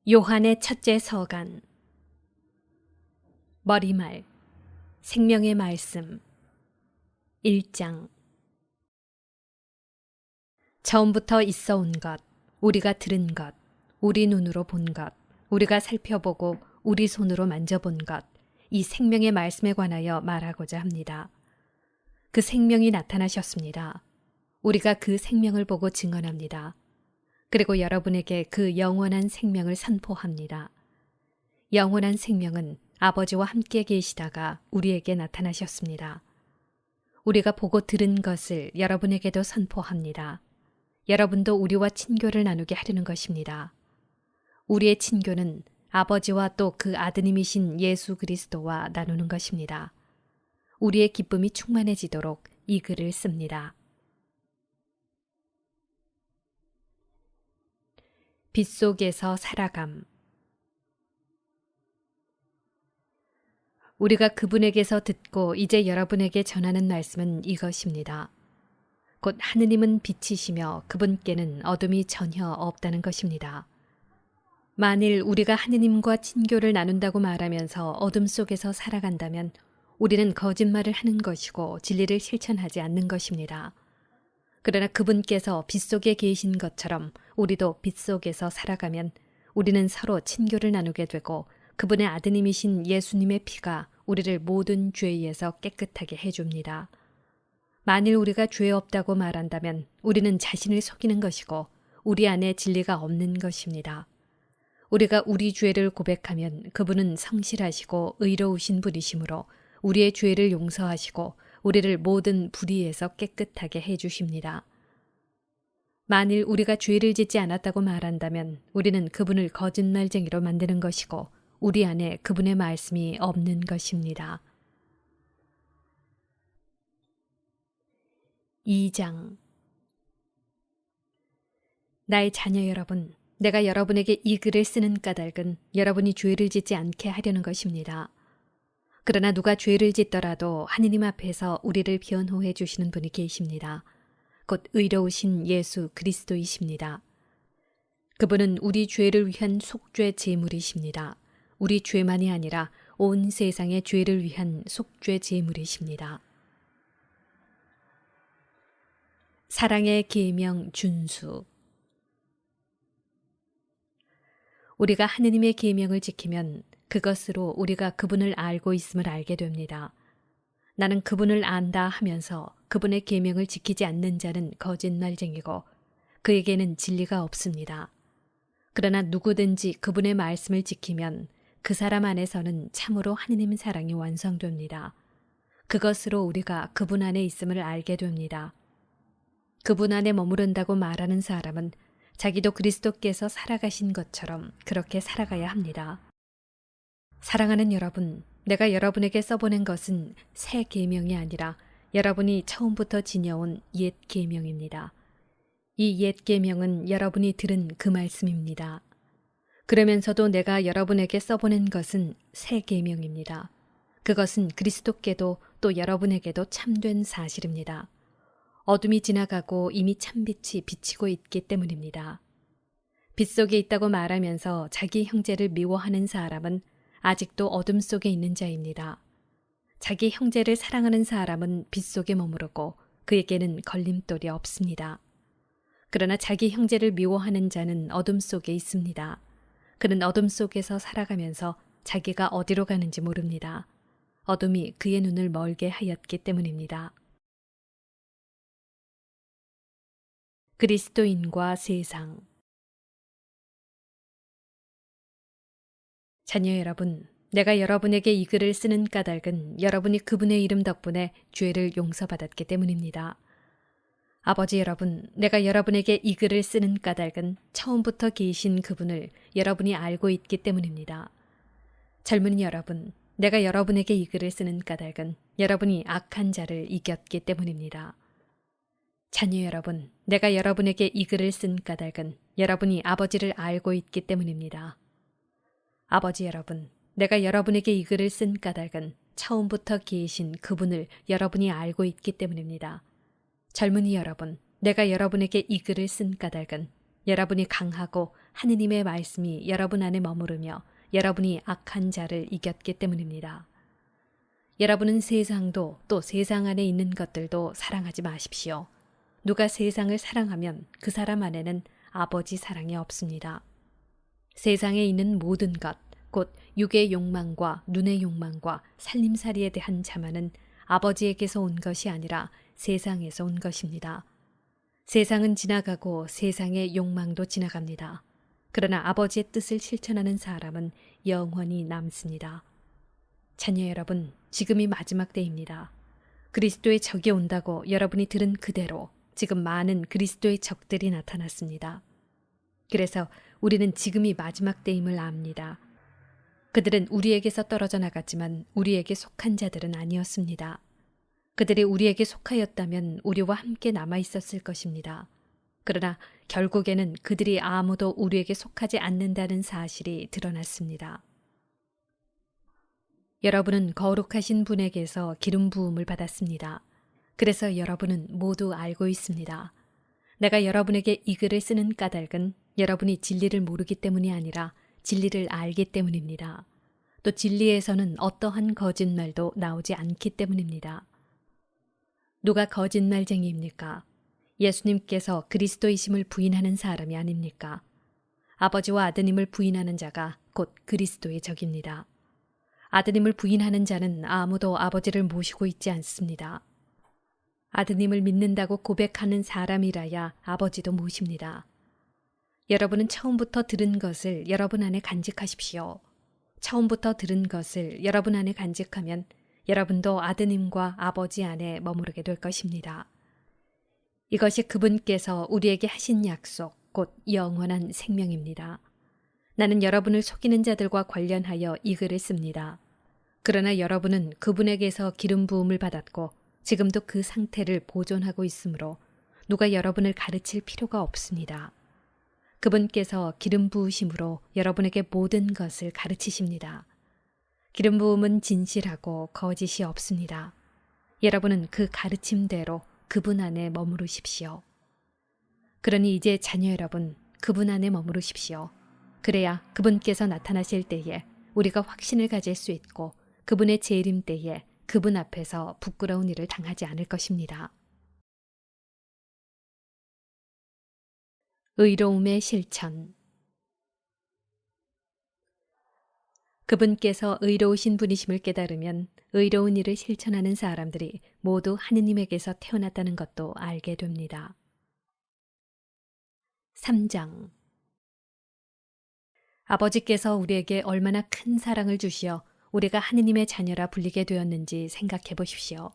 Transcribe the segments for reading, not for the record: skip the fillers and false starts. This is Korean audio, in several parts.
요한의 첫째 서간. 머리말. 생명의 말씀. 1장. 처음부터 있어 온 것, 우리가 들은 것, 우리 눈으로 본 것, 우리가 살펴보고 우리 손으로 만져본 것, 이 생명의 말씀에 관하여 말하고자 합니다. 그 생명이 나타나셨습니다. 우리가 그 생명을 보고 증언합니다. 그리고 여러분에게 그 영원한 생명을 선포합니다. 영원한 생명은 아버지와 함께 계시다가 우리에게 나타나셨습니다. 우리가 보고 들은 것을 여러분에게도 선포합니다. 여러분도 우리와 친교를 나누게 하려는 것입니다. 우리의 친교는 아버지와 또 그 아드님이신 예수 그리스도와 나누는 것입니다. 우리의 기쁨이 충만해지도록 이 글을 씁니다. 빛 속에서 살아감. 우리가 그분에게서 듣고 이제 여러분에게 전하는 말씀은 이것입니다. 곧 하느님은 빛이시며 그분께는 어둠이 전혀 없다는 것입니다. 만일 우리가 하느님과 친교를 나눈다고 말하면서 어둠 속에서 살아간다면 우리는 거짓말을 하는 것이고 진리를 실천하지 않는 것입니다. 그러나 그분께서 빛 속에 계신 것처럼 우리도 빛 속에서 살아가면 우리는 서로 친교를 나누게 되고 그분의 아드님이신 예수님의 피가 우리를 모든 죄에서 깨끗하게 해줍니다. 만일 우리가 죄 없다고 말한다면 우리는 자신을 속이는 것이고 우리 안에 진리가 없는 것입니다. 우리가 우리 죄를 고백하면 그분은 성실하시고 의로우신 분이시므로 우리의 죄를 용서하시고 우리를 모든 불의에서 깨끗하게 해주십니다. 만일 우리가 죄를 짓지 않았다고 말한다면 우리는 그분을 거짓말쟁이로 만드는 것이고 우리 안에 그분의 말씀이 없는 것입니다. 2장. 나의 자녀 여러분, 내가 여러분에게 이 글을 쓰는 까닭은 여러분이 죄를 짓지 않게 하려는 것입니다. 그러나 누가 죄를 짓더라도 하느님 앞에서 우리를 변호해 주시는 분이 계십니다. 곧 의로우신 예수 그리스도이십니다. 그분은 우리 죄를 위한 속죄 제물이십니다. 우리 죄만이 아니라 온 세상의 죄를 위한 속죄 제물이십니다. 사랑의 계명 준수. 우리가 하느님의 계명을 지키면 그것으로 우리가 그분을 알고 있음을 알게 됩니다. 나는 그분을 안다 하면서 그분의 계명을 지키지 않는 자는 거짓말쟁이고 그에게는 진리가 없습니다. 그러나 누구든지 그분의 말씀을 지키면 그 사람 안에서는 참으로 하느님 사랑이 완성됩니다. 그것으로 우리가 그분 안에 있음을 알게 됩니다. 그분 안에 머무른다고 말하는 사람은 자기도 그리스도께서 살아가신 것처럼 그렇게 살아가야 합니다. 사랑하는 여러분, 내가 여러분에게 써보낸 것은 새 계명이 아니라 여러분이 처음부터 지녀온 옛 계명입니다. 이 옛 계명은 여러분이 들은 그 말씀입니다. 그러면서도 내가 여러분에게 써보낸 것은 새 계명입니다. 그것은 그리스도께도 또 여러분에게도 참된 사실입니다. 어둠이 지나가고 이미 참빛이 비치고 있기 때문입니다. 빛 속에 있다고 말하면서 자기 형제를 미워하는 사람은 아직도 어둠 속에 있는 자입니다. 자기 형제를 사랑하는 사람은 빛 속에 머무르고 그에게는 걸림돌이 없습니다. 그러나 자기 형제를 미워하는 자는 어둠 속에 있습니다. 그는 어둠 속에서 살아가면서 자기가 어디로 가는지 모릅니다. 어둠이 그의 눈을 멀게 하였기 때문입니다. 그리스도인과 세상. 자녀 여러분, 내가 여러분에게 이 글을 쓰는 까닭은 여러분이 그분의 이름 덕분에 죄를 용서받았기 때문입니다. 아버지 여러분, 내가 여러분에게 이 글을 쓰는 까닭은 처음부터 계신 그분을 여러분이 알고 있기 때문입니다. 젊은이 여러분, 내가 여러분에게 이 글을 쓰는 까닭은 여러분이 악한 자를 이겼기 때문입니다. 자녀 여러분, 내가 여러분에게 이 글을 쓴 까닭은 여러분이 아버지를 알고 있기 때문입니다. 아버지 여러분, 내가 여러분에게 이 글을 쓴 까닭은 처음부터 계신 그분을 여러분이 알고 있기 때문입니다. 젊은이 여러분, 내가 여러분에게 이 글을 쓴 까닭은 여러분이 강하고 하느님의 말씀이 여러분 안에 머무르며 여러분이 악한 자를 이겼기 때문입니다. 여러분은 세상도 또 세상 안에 있는 것들도 사랑하지 마십시오. 누가 세상을 사랑하면 그 사람 안에는 아버지 사랑이 없습니다. 세상에 있는 모든 것, 곧 육의 욕망과 눈의 욕망과 살림살이에 대한 자만은 아버지에게서 온 것이 아니라 세상에서 온 것입니다. 세상은 지나가고 세상의 욕망도 지나갑니다. 그러나 아버지의 뜻을 실천하는 사람은 영원히 남습니다. 자녀 여러분, 지금이 마지막 때입니다. 그리스도의 적이 온다고 여러분이 들은 그대로 지금 많은 그리스도의 적들이 나타났습니다. 그래서 우리는 지금이 마지막 때임을 압니다. 그들은 우리에게서 떨어져 나갔지만 우리에게 속한 자들은 아니었습니다. 그들이 우리에게 속하였다면 우리와 함께 남아 있었을 것입니다. 그러나 결국에는 그들이 아무도 우리에게 속하지 않는다는 사실이 드러났습니다. 여러분은 거룩하신 분에게서 기름 부음을 받았습니다. 그래서 여러분은 모두 알고 있습니다. 내가 여러분에게 이 글을 쓰는 까닭은 여러분이 진리를 모르기 때문이 아니라 진리를 알기 때문입니다. 또 진리에서는 어떠한 거짓말도 나오지 않기 때문입니다. 누가 거짓말쟁이입니까? 예수님께서 그리스도이심을 부인하는 사람이 아닙니까? 아버지와 아드님을 부인하는 자가 곧 그리스도의 적입니다. 아드님을 부인하는 자는 아무도 아버지를 모시고 있지 않습니다. 아드님을 믿는다고 고백하는 사람이라야 아버지도 모십니다. 여러분은 처음부터 들은 것을 여러분 안에 간직하십시오. 처음부터 들은 것을 여러분 안에 간직하면 여러분도 아드님과 아버지 안에 머무르게 될 것입니다. 이것이 그분께서 우리에게 하신 약속, 곧 영원한 생명입니다. 나는 여러분을 속이는 자들과 관련하여 이 글을 씁니다. 그러나 여러분은 그분에게서 기름 부음을 받았고 지금도 그 상태를 보존하고 있으므로 누가 여러분을 가르칠 필요가 없습니다. 그분께서 기름 부으심으로 여러분에게 모든 것을 가르치십니다. 기름 부음은 진실하고 거짓이 없습니다. 여러분은 그 가르침대로 그분 안에 머무르십시오. 그러니 이제 자녀 여러분, 그분 안에 머무르십시오. 그래야 그분께서 나타나실 때에 우리가 확신을 가질 수 있고 그분의 재림 때에 그분 앞에서 부끄러운 일을 당하지 않을 것입니다. 의로움의 실천. 그분께서 의로우신 분이심을 깨달으면 의로운 일을 실천하는 사람들이 모두 하느님에게서 태어났다는 것도 알게 됩니다. 3장. 아버지께서 우리에게 얼마나 큰 사랑을 주시어 우리가 하느님의 자녀라 불리게 되었는지 생각해 보십시오.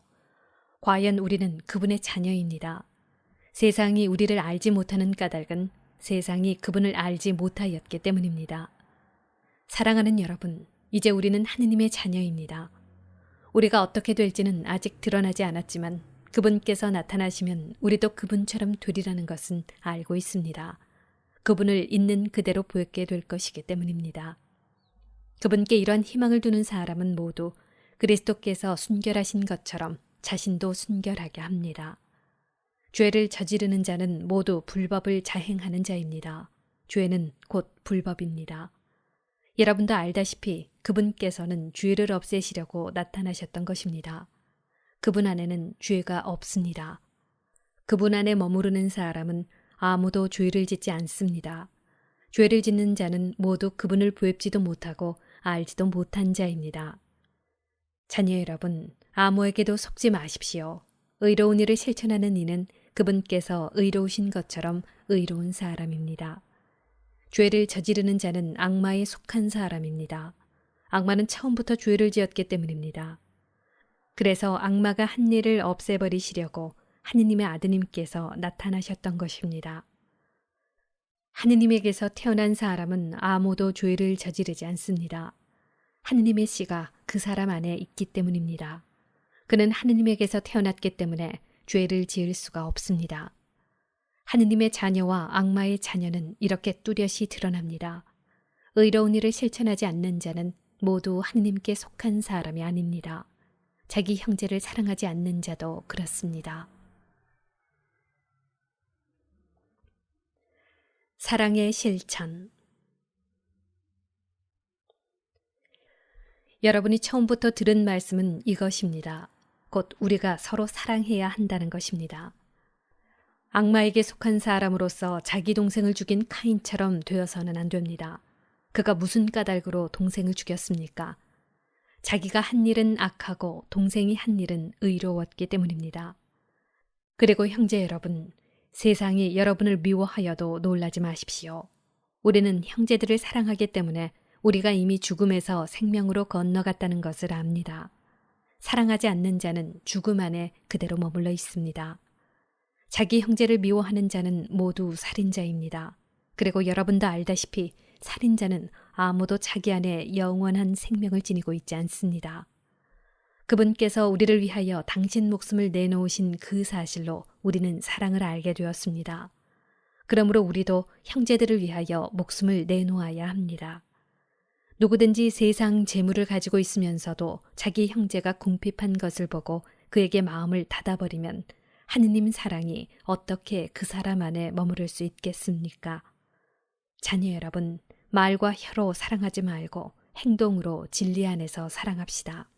과연 우리는 그분의 자녀입니다. 세상이 우리를 알지 못하는 까닭은 세상이 그분을 알지 못하였기 때문입니다. 사랑하는 여러분, 이제 우리는 하느님의 자녀입니다. 우리가 어떻게 될지는 아직 드러나지 않았지만 그분께서 나타나시면 우리도 그분처럼 되리라는 것은 알고 있습니다. 그분을 있는 그대로 보게 될 것이기 때문입니다. 그분께 이런 희망을 두는 사람은 모두 그리스도께서 순결하신 것처럼 자신도 순결하게 합니다. 죄를 저지르는 자는 모두 불법을 자행하는 자입니다. 죄는 곧 불법입니다. 여러분도 알다시피 그분께서는 죄를 없애시려고 나타나셨던 것입니다. 그분 안에는 죄가 없습니다. 그분 안에 머무르는 사람은 아무도 죄를 짓지 않습니다. 죄를 짓는 자는 모두 그분을 뵙지도 못하고 알지도 못한 자입니다. 자녀 여러분, 아무에게도 속지 마십시오. 의로운 일을 실천하는 이는 그분께서 의로우신 것처럼 의로운 사람입니다. 죄를 저지르는 자는 악마에 속한 사람입니다. 악마는 처음부터 죄를 지었기 때문입니다. 그래서 악마가 한 일을 없애버리시려고 하느님의 아드님께서 나타나셨던 것입니다. 하느님에게서 태어난 사람은 아무도 죄를 저지르지 않습니다. 하느님의 씨가 그 사람 안에 있기 때문입니다. 그는 하느님에게서 태어났기 때문에 죄를 지을 수가 없습니다. 하느님의 자녀와 악마의 자녀는 이렇게 뚜렷이 드러납니다. 의로운 일을 실천하지 않는 자는 모두 하느님께 속한 사람이 아닙니다. 자기 형제를 사랑하지 않는 자도 그렇습니다. 사랑의 실천. 여러분이 처음부터 들은 말씀은 이것입니다. 곧 우리가 서로 사랑해야 한다는 것입니다. 악마에게 속한 사람으로서 자기 동생을 죽인 카인처럼 되어서는 안 됩니다. 그가 무슨 까닭으로 동생을 죽였습니까? 자기가 한 일은 악하고 동생이 한 일은 의로웠기 때문입니다. 그리고 형제 여러분, 세상이 여러분을 미워하여도 놀라지 마십시오. 우리는 형제들을 사랑하기 때문에 우리가 이미 죽음에서 생명으로 건너갔다는 것을 압니다. 사랑하지 않는 자는 죽음 안에 그대로 머물러 있습니다. 자기 형제를 미워하는 자는 모두 살인자입니다. 그리고 여러분도 알다시피 살인자는 아무도 자기 안에 영원한 생명을 지니고 있지 않습니다. 그분께서 우리를 위하여 당신 목숨을 내놓으신 그 사실로 우리는 사랑을 알게 되었습니다. 그러므로 우리도 형제들을 위하여 목숨을 내놓아야 합니다. 누구든지 세상 재물을 가지고 있으면서도 자기 형제가 궁핍한 것을 보고 그에게 마음을 닫아버리면 하느님 사랑이 어떻게 그 사람 안에 머무를 수 있겠습니까? 자녀 여러분, 말과 혀로 사랑하지 말고 행동으로 진리 안에서 사랑합시다.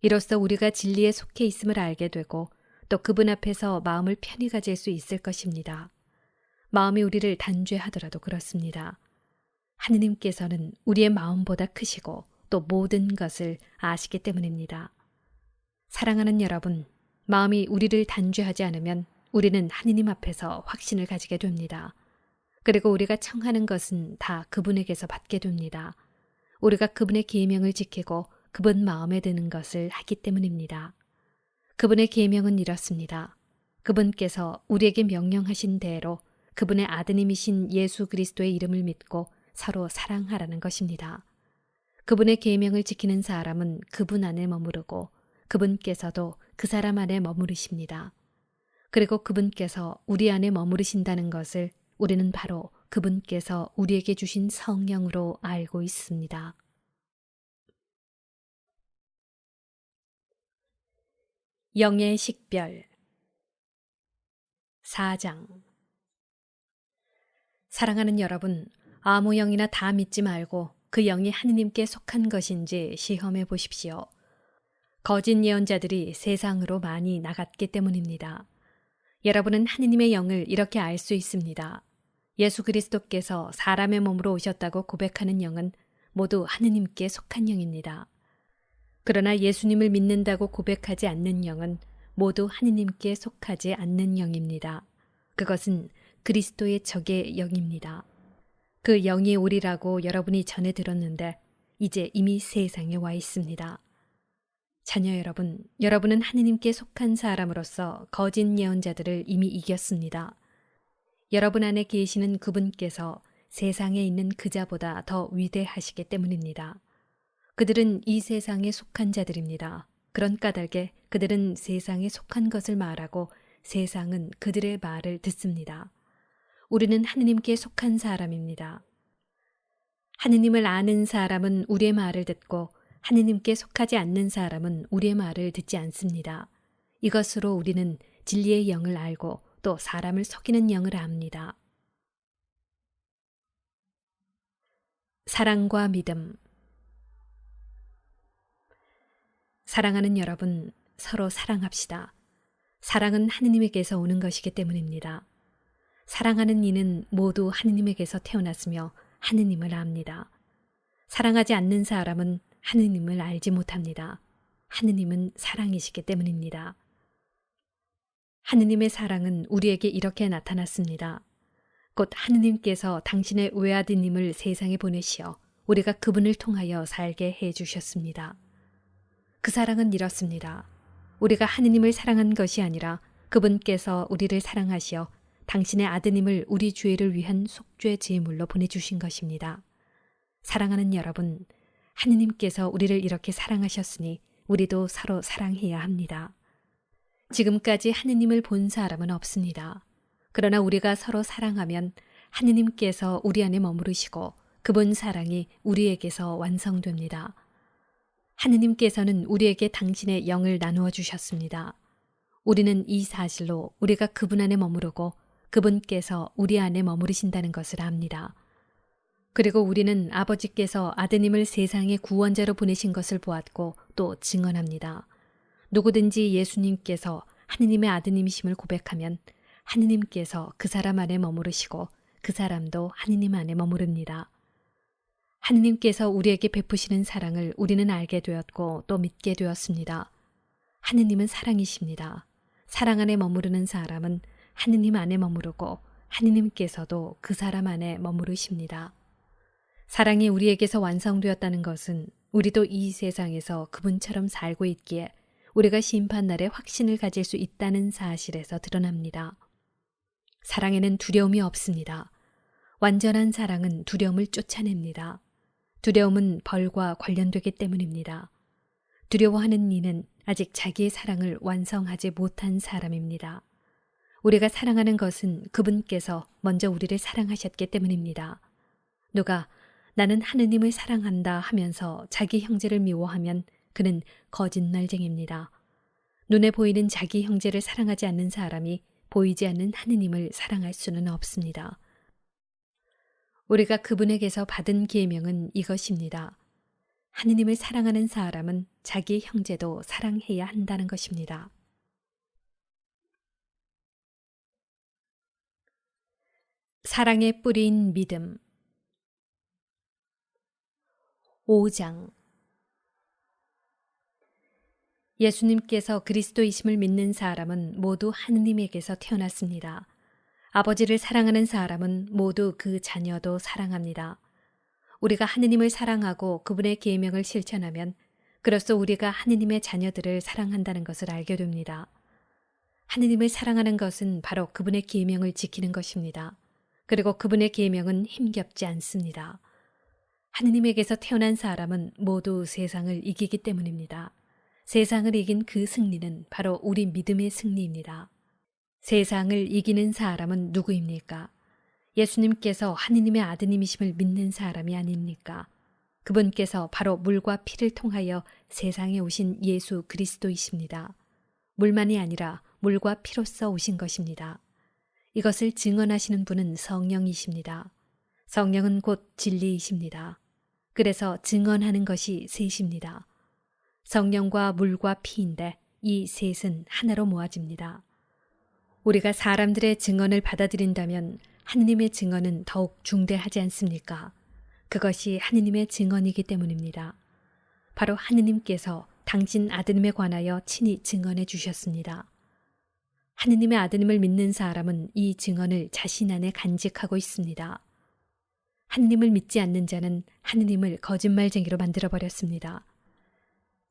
이로써 우리가 진리에 속해 있음을 알게 되고 또 그분 앞에서 마음을 편히 가질 수 있을 것입니다. 마음이 우리를 단죄하더라도 그렇습니다. 하느님께서는 우리의 마음보다 크시고 또 모든 것을 아시기 때문입니다. 사랑하는 여러분, 마음이 우리를 단죄하지 않으면 우리는 하느님 앞에서 확신을 가지게 됩니다. 그리고 우리가 청하는 것은 다 그분에게서 받게 됩니다. 우리가 그분의 계명을 지키고 그분 마음에 드는 것을 하기 때문입니다. 그분의 계명은 이렇습니다. 그분께서 우리에게 명령하신 대로 그분의 아드님이신 예수 그리스도의 이름을 믿고 서로 사랑하라는 것입니다. 그분의 계명을 지키는 사람은 그분 안에 머무르고 그분께서도 그 사람 안에 머무르십니다. 그리고 그분께서 우리 안에 머무르신다는 것을 우리는 바로 그분께서 우리에게 주신 성령으로 알고 있습니다. 영의 식별 4장. 사랑하는 여러분, 아무 영이나 다 믿지 말고 그 영이 하느님께 속한 것인지 시험해 보십시오. 거짓 예언자들이 세상으로 많이 나갔기 때문입니다. 여러분은 하느님의 영을 이렇게 알 수 있습니다. 예수 그리스도께서 사람의 몸으로 오셨다고 고백하는 영은 모두 하느님께 속한 영입니다. 그러나 예수님을 믿는다고 고백하지 않는 영은 모두 하느님께 속하지 않는 영입니다. 그것은 그리스도의 적의 영입니다. 그 영이 오리라고 여러분이 전해 들었는데 이제 이미 세상에 와 있습니다. 자녀 여러분, 여러분은 하느님께 속한 사람으로서 거짓 예언자들을 이미 이겼습니다. 여러분 안에 계시는 그분께서 세상에 있는 그자보다 더 위대하시기 때문입니다. 그들은 이 세상에 속한 자들입니다. 그런 까닭에 그들은 세상에 속한 것을 말하고 세상은 그들의 말을 듣습니다. 우리는 하느님께 속한 사람입니다. 하느님을 아는 사람은 우리의 말을 듣고 하느님께 속하지 않는 사람은 우리의 말을 듣지 않습니다. 이것으로 우리는 진리의 영을 알고 또 사람을 속이는 영을 압니다. 사랑과 믿음. 사랑하는 여러분, 서로 사랑합시다. 사랑은 하느님에게서 오는 것이기 때문입니다. 사랑하는 이는 모두 하느님에게서 태어났으며 하느님을 압니다. 사랑하지 않는 사람은 하느님을 알지 못합니다. 하느님은 사랑이시기 때문입니다. 하느님의 사랑은 우리에게 이렇게 나타났습니다. 곧 하느님께서 당신의 외아드님을 세상에 보내시어 우리가 그분을 통하여 살게 해주셨습니다. 그 사랑은 이렇습니다. 우리가 하느님을 사랑한 것이 아니라 그분께서 우리를 사랑하시어 당신의 아드님을 우리 죄를 위한 속죄 제물로 보내주신 것입니다. 사랑하는 여러분, 하느님께서 우리를 이렇게 사랑하셨으니 우리도 서로 사랑해야 합니다. 지금까지 하느님을 본 사람은 없습니다. 그러나 우리가 서로 사랑하면 하느님께서 우리 안에 머무르시고 그분 사랑이 우리에게서 완성됩니다. 하느님께서는 우리에게 당신의 영을 나누어 주셨습니다. 우리는 이 사실로 우리가 그분 안에 머무르고 그분께서 우리 안에 머무르신다는 것을 압니다. 그리고 우리는 아버지께서 아드님을 세상의 구원자로 보내신 것을 보았고 또 증언합니다. 누구든지 예수님께서 하느님의 아드님이심을 고백하면 하느님께서 그 사람 안에 머무르시고 그 사람도 하느님 안에 머무릅니다. 하느님께서 우리에게 베푸시는 사랑을 우리는 알게 되었고 또 믿게 되었습니다. 하느님은 사랑이십니다. 사랑 안에 머무르는 사람은 하느님 안에 머무르고 하느님께서도 그 사람 안에 머무르십니다. 사랑이 우리에게서 완성되었다는 것은 우리도 이 세상에서 그분처럼 살고 있기에 우리가 심판날에 확신을 가질 수 있다는 사실에서 드러납니다. 사랑에는 두려움이 없습니다. 완전한 사랑은 두려움을 쫓아냅니다. 두려움은 벌과 관련되기 때문입니다. 두려워하는 이는 아직 자기의 사랑을 완성하지 못한 사람입니다. 우리가 사랑하는 것은 그분께서 먼저 우리를 사랑하셨기 때문입니다. 누가 나는 하느님을 사랑한다 하면서 자기 형제를 미워하면 그는 거짓말쟁입니다. 눈에 보이는 자기 형제를 사랑하지 않는 사람이 보이지 않는 하느님을 사랑할 수는 없습니다. 우리가 그분에게서 받은 계명은 이것입니다. 하느님을 사랑하는 사람은 자기 형제도 사랑해야 한다는 것입니다. 사랑의 뿌리인 믿음 5장 예수님께서 그리스도이심을 믿는 사람은 모두 하느님에게서 태어났습니다. 아버지를 사랑하는 사람은 모두 그 자녀도 사랑합니다. 우리가 하느님을 사랑하고 그분의 계명을 실천하면 그로써 우리가 하느님의 자녀들을 사랑한다는 것을 알게 됩니다. 하느님을 사랑하는 것은 바로 그분의 계명을 지키는 것입니다. 그리고 그분의 계명은 힘겹지 않습니다. 하느님에게서 태어난 사람은 모두 세상을 이기기 때문입니다. 세상을 이긴 그 승리는 바로 우리 믿음의 승리입니다. 세상을 이기는 사람은 누구입니까? 예수님께서 하느님의 아드님이심을 믿는 사람이 아닙니까? 그분께서 바로 물과 피를 통하여 세상에 오신 예수 그리스도이십니다. 물만이 아니라 물과 피로써 오신 것입니다. 이것을 증언하시는 분은 성령이십니다. 성령은 곧 진리이십니다. 그래서 증언하는 것이 셋입니다. 성령과 물과 피인데 이 셋은 하나로 모아집니다. 우리가 사람들의 증언을 받아들인다면 하느님의 증언은 더욱 중대하지 않습니까? 그것이 하느님의 증언이기 때문입니다. 바로 하느님께서 당신 아드님에 관하여 친히 증언해 주셨습니다. 하느님의 아드님을 믿는 사람은 이 증언을 자신 안에 간직하고 있습니다. 하느님을 믿지 않는 자는 하느님을 거짓말쟁이로 만들어버렸습니다.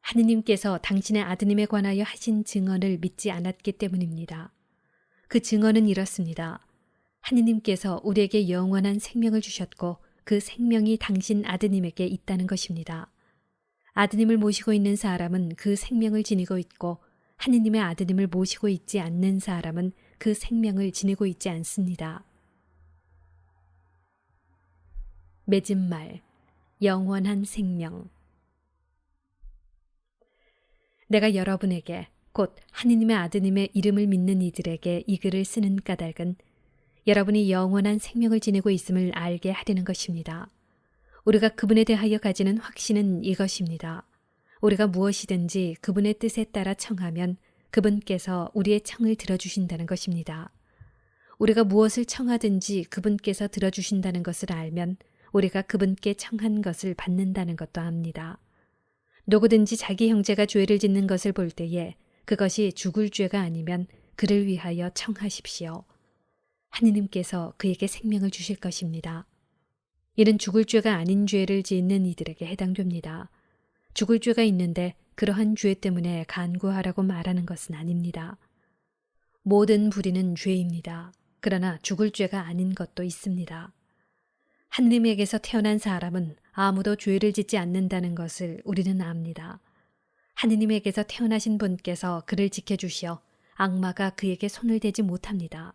하느님께서 당신의 아드님에 관하여 하신 증언을 믿지 않았기 때문입니다. 그 증언은 이렇습니다. 하느님께서 우리에게 영원한 생명을 주셨고 그 생명이 당신 아드님에게 있다는 것입니다. 아드님을 모시고 있는 사람은 그 생명을 지니고 있고 하느님의 아드님을 모시고 있지 않는 사람은 그 생명을 지니고 있지 않습니다. 맺은 말, 영원한 생명. 내가 여러분에게 곧 하느님의 아드님의 이름을 믿는 이들에게 이 글을 쓰는 까닭은 여러분이 영원한 생명을 지니고 있음을 알게 하려는 것입니다. 우리가 그분에 대하여 가지는 확신은 이것입니다. 우리가 무엇이든지 그분의 뜻에 따라 청하면 그분께서 우리의 청을 들어주신다는 것입니다. 우리가 무엇을 청하든지 그분께서 들어주신다는 것을 알면 우리가 그분께 청한 것을 받는다는 것도 압니다. 누구든지 자기 형제가 죄를 짓는 것을 볼 때에 그것이 죽을 죄가 아니면 그를 위하여 청하십시오. 하느님께서 그에게 생명을 주실 것입니다. 이는 죽을 죄가 아닌 죄를 짓는 이들에게 해당됩니다. 죽을 죄가 있는데 그러한 죄 때문에 간구하라고 말하는 것은 아닙니다. 모든 불의는 죄입니다. 그러나 죽을 죄가 아닌 것도 있습니다. 하느님에게서 태어난 사람은 아무도 죄를 짓지 않는다는 것을 우리는 압니다. 하느님에게서 태어나신 분께서 그를 지켜주시어 악마가 그에게 손을 대지 못합니다.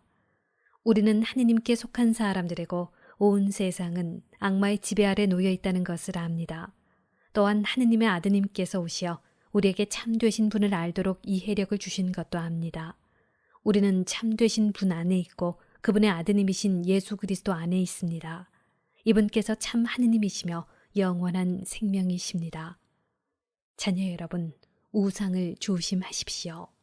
우리는 하느님께 속한 사람들이고 온 세상은 악마의 지배 아래 놓여 있다는 것을 압니다. 또한 하느님의 아드님께서 오시어 우리에게 참되신 분을 알도록 이해력을 주신 것도 압니다. 우리는 참되신 분 안에 있고 그분의 아드님이신 예수 그리스도 안에 있습니다. 이분께서 참 하느님이시며 영원한 생명이십니다. 자녀 여러분, 우상을 조심하십시오.